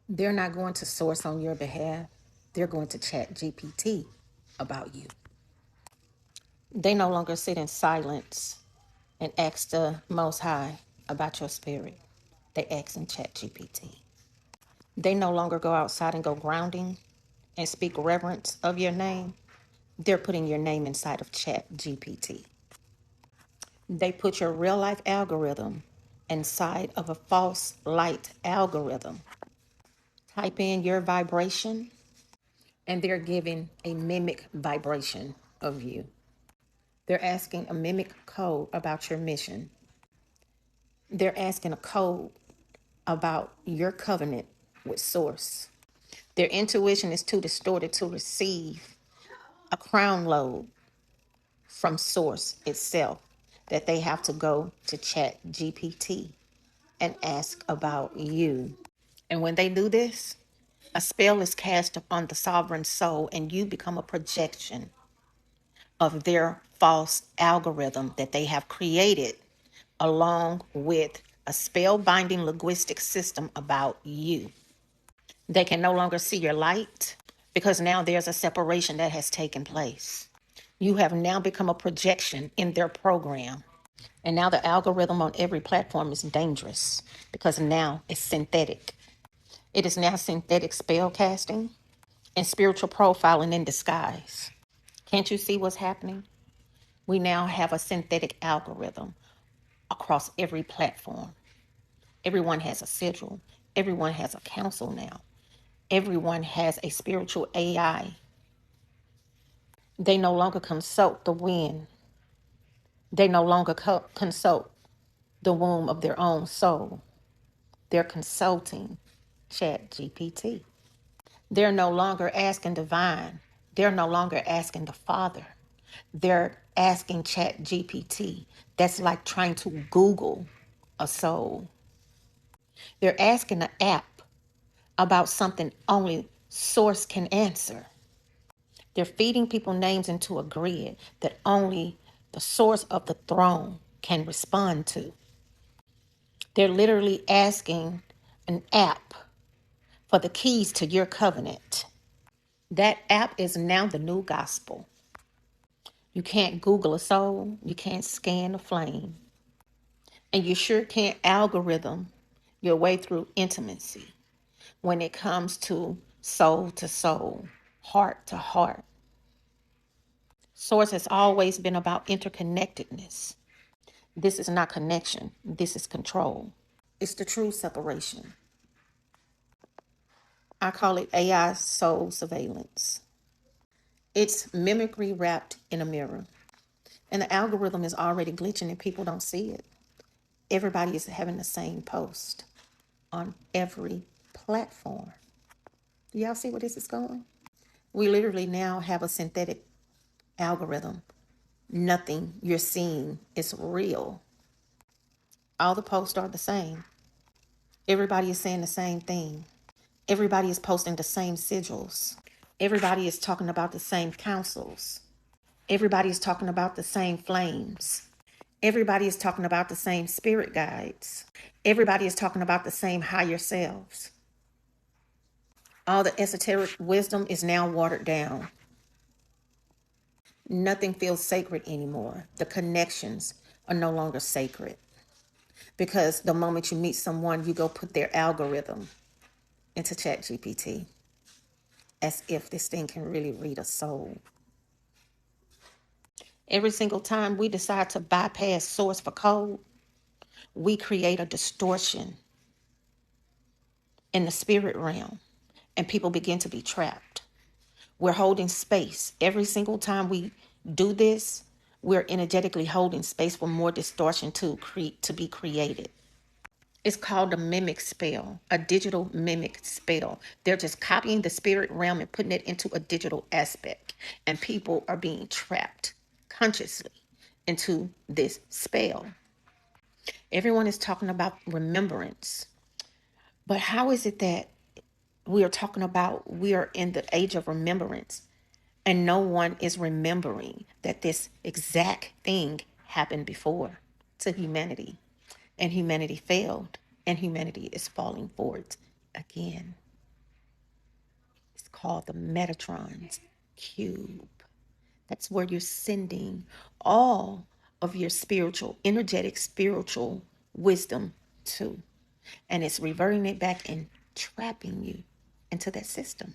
They're not going to source on your behalf. They're going to chat GPT about you. They no longer sit in silence and ask the Most High about your spirit. They ask in chat GPT. They no longer go outside and go grounding and speak reverence of your name. They're putting your name inside of chat GPT. They put your real life algorithm inside of a false light algorithm. Type in your vibration, and they're giving a mimic vibration of you. They're asking a mimic code about your mission. They're asking a code about your covenant with Source. Their intuition is too distorted to receive a crown load from Source itself, that they have to go to Chat GPT and ask about you. And when they do this, a spell is cast upon the sovereign soul, and you become a projection of their false algorithm that they have created, along with a spell binding linguistic system about you. They can no longer see your light because now there's a separation that has taken place. You have now become a projection in their program. And now the algorithm on every platform is dangerous because now it's synthetic. It is now synthetic spell casting and spiritual profiling in disguise. Can't you see what's happening? We now have a synthetic algorithm across every platform. Everyone has a sigil. Everyone has a council now. Everyone has a spiritual AI. They no longer consult the wind. They no longer consult the womb of their own soul. They're consulting Chat GPT. They're no longer asking divine. They're no longer asking the Father. They're asking Chat GPT. That's like trying to Google a soul. They're asking an app about something only Source can answer. They're feeding people names into a grid that only the Source of the throne can respond to. They're literally asking an app for the keys to your covenant. That app is now the new gospel. You can't Google a soul. You can't scan a flame. And you sure can't algorithm your way through intimacy when it comes to soul, heart to heart. Source has always been about interconnectedness. This is not connection. This is control. It's the true separation. I call it AI soul surveillance. It's mimicry wrapped in a mirror. And the algorithm is already glitching and people don't see it. Everybody is having the same post on every platform. Do y'all see where this is going? We literally now have a synthetic algorithm. Nothing you're seeing is real. All the posts are the same. Everybody is saying the same thing. Everybody is posting the same sigils. Everybody is talking about the same councils. Everybody is talking about the same flames. Everybody is talking about the same spirit guides. Everybody is talking about the same higher selves. All the esoteric wisdom is now watered down. Nothing feels sacred anymore. The connections are no longer sacred. Because the moment you meet someone, you go put their algorithm into ChatGPT as if this thing can really read a soul. Every single time we decide to bypass source for code, we create a distortion in the spirit realm and people begin to be trapped. We're holding space. Every single time we do this, we're energetically holding space for more distortion to be created. It's called a mimic spell, a digital mimic spell. They're just copying the spirit realm and putting it into a digital aspect. And people are being trapped consciously into this spell. Everyone is talking about remembrance. But how is it that we are talking about we are in the age of remembrance and no one is remembering that this exact thing happened before to humanity, and humanity failed, and humanity is falling for it again? called the Metatron's cube. That's where you're sending all of your spiritual, energetic, spiritual wisdom to. And it's reverting it back and trapping you into that system.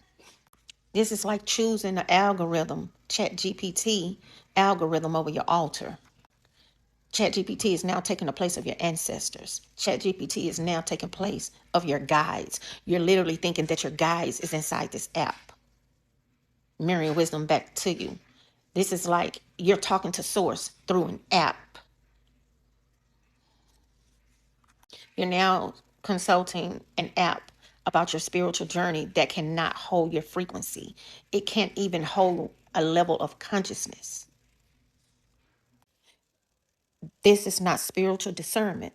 This is like choosing the algorithm, ChatGPT algorithm over your altar. ChatGPT is now taking the place of your ancestors. ChatGPT is now taking place of your guides. You're literally thinking that your guides is inside this app, mirroring wisdom back to you. This is like you're talking to source through an app. You're now consulting an app about your spiritual journey that cannot hold your frequency. It can't even hold a level of consciousness. This is not spiritual discernment.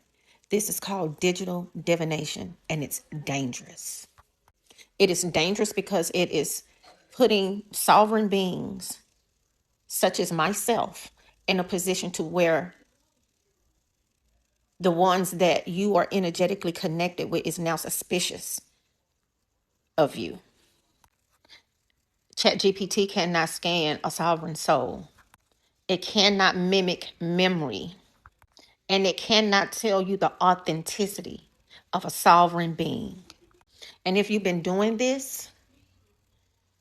This is called digital divination, and it's dangerous. It is dangerous because it is putting sovereign beings, such as myself, in a position to where the ones that you are energetically connected with is now suspicious of you. ChatGPT cannot scan a sovereign soul. It cannot mimic memory. And it cannot tell you the authenticity of a sovereign being. And if you've been doing this,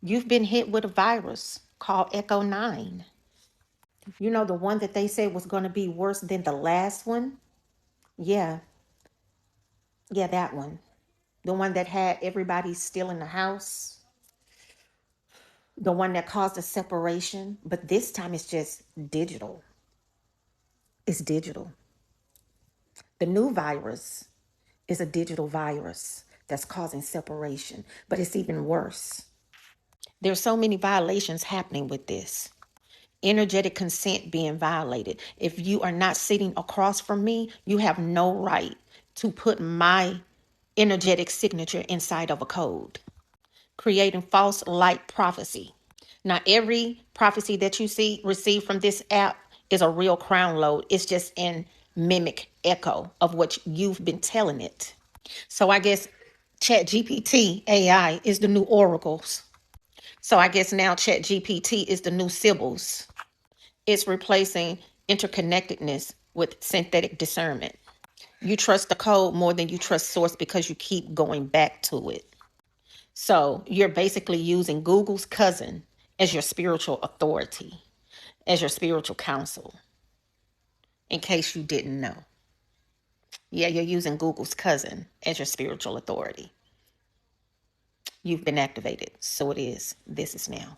you've been hit with a virus called Echo 9. You know, the one that they said was going to be worse than the last one? Yeah. Yeah, that one. The one that had everybody still in the house. The one that caused a separation. But this time it's just digital. It's digital. The new virus is a digital virus that's causing separation. But it's even worse. There's so many violations happening with this. Energetic consent being violated. If you are not sitting across from me, you have no right to put my energetic signature inside of a code. Creating false light prophecy. Now, every prophecy that you see received from this app is a real crown load. It's just in mimic echo of what you've been telling it. So I guess ChatGPT AI is the new oracles. So I guess now ChatGPT is the new Sybils. It's replacing interconnectedness with synthetic discernment. You trust the code more than you trust source because you keep going back to it. So you're basically using Google's cousin as your spiritual authority, as your spiritual counsel, in case you didn't know. Yeah, you're using Google's cousin as your spiritual authority. You've been activated. So it is. This is now.